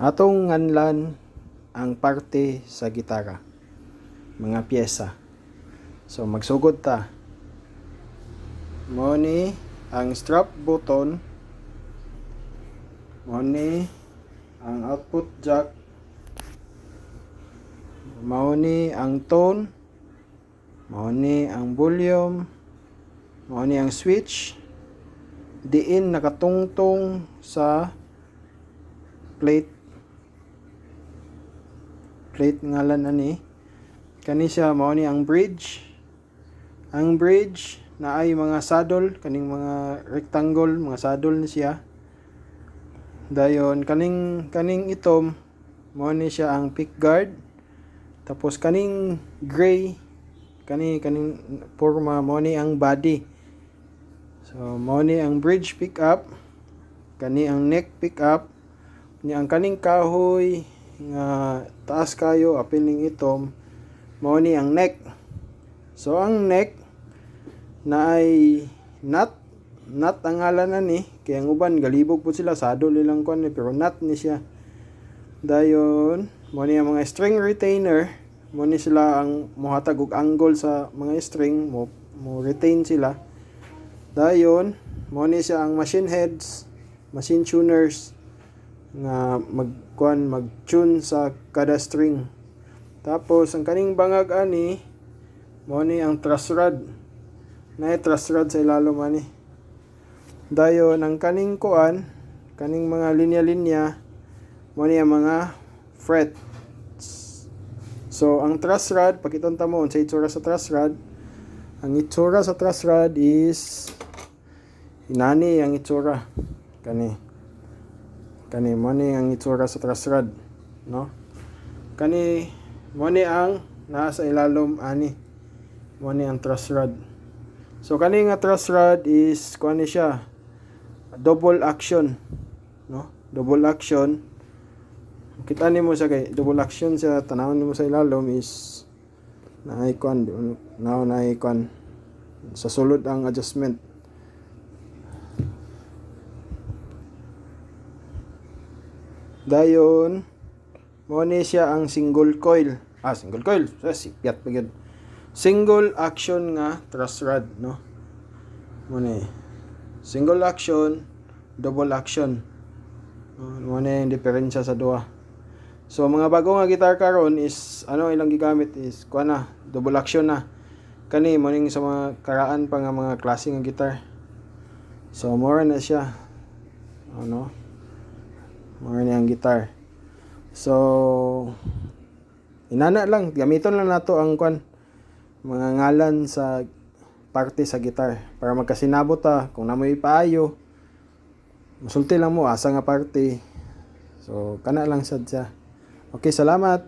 Atong nganlan ang parte sa gitara, mga pyesa. So magsugod ta. Mao ni ang strap button, mao ni ang output jack, mao ni ang tone, mao ni ang volume, mao ni ang switch diin nakatungtong sa plate ngalan ani kani siya. Mao ni ang bridge na ay mga saddle, kaning mga rectangle, mga saddle ni siya. Dayon kaning itom mao ni siya ang pick guard. Tapos kaning gray kaning forma mao ni ang body. So mao ni ang bridge pickup, kani ang neck pickup, ni ang kaning kahoy nga taas kayo apil ning itom mao ni ang neck. So ang neck na ay nut ang ngalan na ni, kaya ang uban galibog po sila sado nilang kon pero nut ni siya. Dayon mo ni ang mga string retainer, mo ni sila ang mohatag og angle sa mga string, mo retain sila. Dayon mo ni siya ang machine heads, machine tuners nga mag-tune sa kada string. Tapos ang kaning bangag ani mo ni ang truss rod. Nay truss rod sa ilalom ani. Dayon ang kaning kaning mga linya-linya mo ni ang mga frets. So ang truss rod, pakitonta mo sa itsura sa truss rod. Ang itsura sa truss rod is inani ang itsura. Kani mo ni ang itsura sa truss rod, no? Kani mo ni ang nasa ilalom ani. Mo ni ang truss rod. So kani nga truss rod is kuan ni siya, double action, no? Double action. Kita nimo sa kay double action sa tanawon nimo sa ilalom is na icon sa sulod ang adjustment. Dayon mo ni siya ang single coil. Sipiat pa gyud. Single action nga truss rod, no? Mo ni single action, double action. Mo ni ang diferensya sa duha. So mga bago nga guitar karon is ilang gigamit is double action na. Kani mo ning sa mga karaan pa nga mga klase nga guitar. So more na siya. More na ang guitar. So inana lang, gamiton lang nato ang mga ngalan sa parte sa guitar para magkasinabot ta kung namoy paayo. Musulti lang mo asa nga parte. So kana lang sad siya. Okay, salamat.